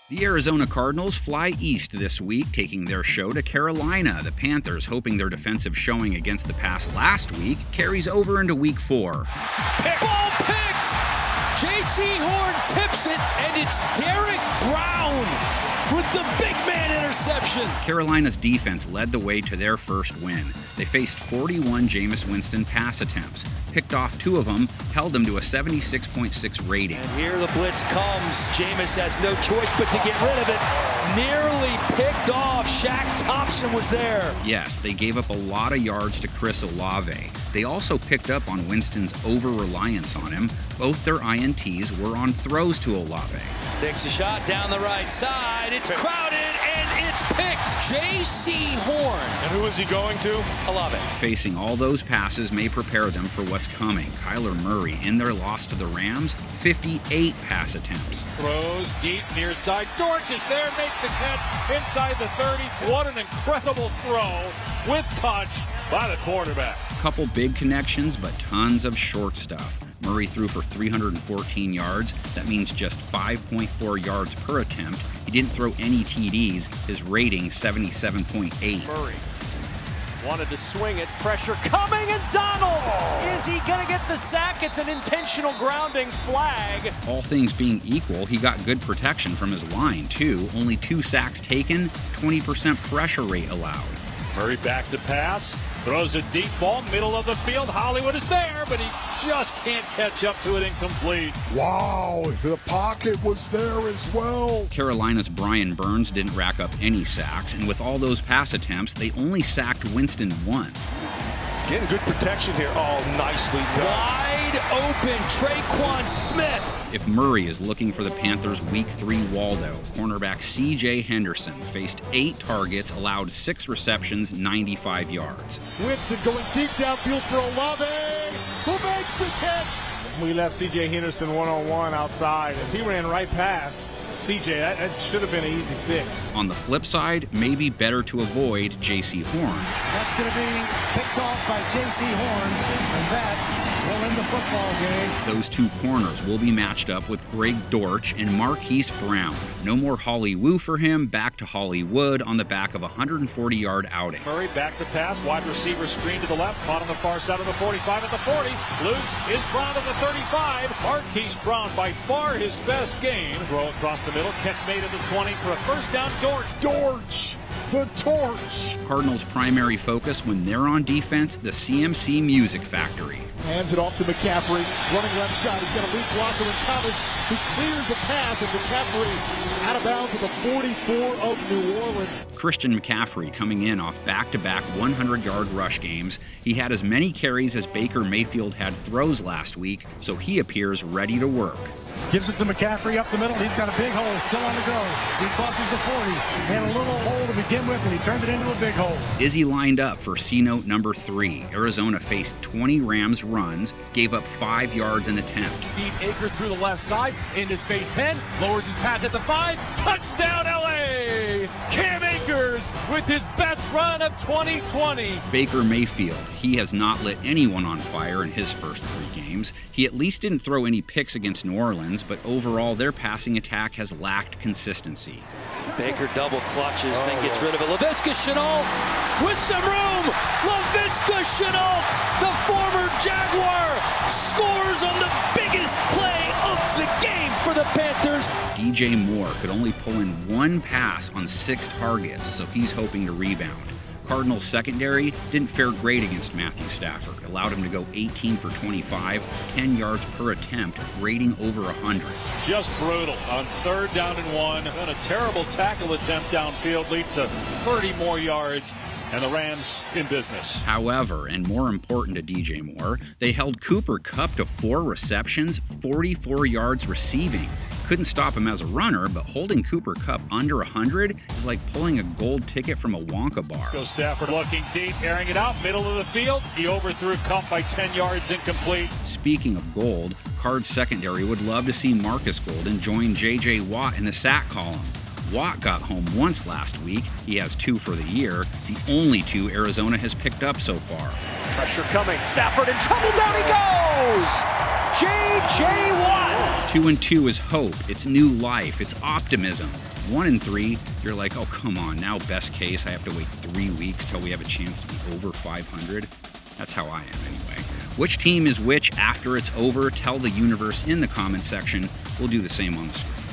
The Arizona Cardinals fly east this week, taking their show to Carolina. The Panthers, hoping their defensive showing against the pass last week carries over into Week 4. Ball picked! JAYCEE Horn tips it, and it's Derek Brown with the big man interception. Carolina's defense led the way to their first win. They faced 41 Jameis Winston pass attempts, picked off 2 of them, held them to a 76.6 rating. And here the blitz comes. Jameis has no choice but to get rid of it. Nearly picked off. Shaq Thompson was there. Yes, they gave up a lot of yards to Chris Olave. They also picked up on Winston's over-reliance on him. Both their INTs were on throws to Olave. Takes a shot down the right side. It's crowded and it's picked. JAYCEE Horn. And who is he going to? Olave. Facing all those passes may prepare them for what's coming. Kyler Murray, in their loss to the Rams, 58 pass attempts. Throws deep near side. Dortch is there, makes the catch inside the 30. What an incredible throw with touch by the quarterback. Couple big connections, but tons of short stuff. Murray threw for 314 yards. That means just 5.4 yards per attempt. He didn't throw any TDs. His rating, 77.8. Murray wanted to swing it. Pressure coming, and Donald! Is he going to get the sack? It's an intentional grounding flag. All things being equal, he got good protection from his line, too. Only 2 sacks taken, 20% pressure rate allowed. Murray back to pass. Throws a deep ball, middle of the field. Hollywood is there, but he just can't catch up to it, incomplete. Wow, the pocket was there as well. Carolina's Brian Burns didn't rack up any sacks, and with all those pass attempts, they only sacked Winston once. He's getting good protection here. Oh, nicely done. Wide open, Traquan Smith. If Murray is looking for the Panthers' Week 3 Waldo, cornerback C.J. Henderson faced 8 targets, allowed 6 receptions, 95 yards. Winston going deep downfield for Olave, who makes the catch. We left C.J. Henderson one-on-one outside as he ran right past C.J. That should have been an easy 6. On the flip side, maybe better to avoid JAYCEE Horn. That's going to be picked off by JAYCEE Horn, and that will end the football game. Those 2 corners will be matched up with Greg Dortch and MARQUISE Brown. No more Holly Woo for him, back to Hollywood on the back of a 140-yard outing. Murray back to pass, wide receiver screen to the left, caught on the far side of the 45 at the 40. Loose is Brown at the 35. MARQUISE Brown, by far his best game. Throw across the middle, catch made at the 20 for a first down. Dortch, the torch. Cardinals' primary focus when they're on defense, the CMC Music Factory. Hands it off to McCaffrey, running left side. He's got a lead blocker in Thomas, who clears a path, and McCaffrey out of bounds at the 44 of New Orleans. Christian McCaffrey coming in off back-to-back 100-yard rush games. He had as many carries as Baker Mayfield had throws last week, so he appears ready to work. Gives it to McCaffrey up the middle. He's got a big hole still on the go. He crosses the 40. He had a little hole to begin with, and he turned it into a big hole. Izzy lined up for C-note number 3. Arizona faced 20 Rams runs, gave up 5 yards an attempt. Steve Akers through the left side, into space 10, lowers his path at the 5, touchdown LA! Cam Akers with his best run of 2020. Baker Mayfield, he has not lit anyone on fire in his first 3 games. He at least didn't throw any picks against New Orleans, but overall their passing attack has lacked consistency. Baker double clutches, then gets rid of it. Laviska Shenault with some room. Laviska Shenault, the former Jaguar, scores on the biggest play of the game for the Panthers. DJ Moore could only pull in 1 pass on 6 targets, so he's hoping to rebound. Cardinals secondary didn't fare great against Matthew Stafford, allowed him to go 18 for 25, 10 yards per attempt, rating over 100. Just brutal on 3rd down and 1. And a terrible tackle attempt downfield leads to 30 more yards, and the Rams in business. However, and more important to DJ Moore, they held Cooper Kupp to 4 receptions, 44 yards receiving. Couldn't stop him as a runner, but holding Cooper Kupp under 100 is like pulling a gold ticket from a Wonka bar. Go Stafford looking deep, airing it out, middle of the field. He overthrew Kupp by 10 yards, incomplete. Speaking of gold, Cards secondary would love to see Marcus Golden join J.J. Watt in the sack column. Watt got home once last week. He has 2 for the year, the only 2 Arizona has picked up so far. Pressure coming, Stafford in trouble, down he goes! J.J. Watt! 2-2 is hope, it's new life, it's optimism. 1-3, you're like, oh, come on. Now, best case, I have to wait 3 weeks till we have a chance to be over 500. That's how I am anyway. Which team is which after it's over? Tell the universe in the comment section. We'll do the same on the screen.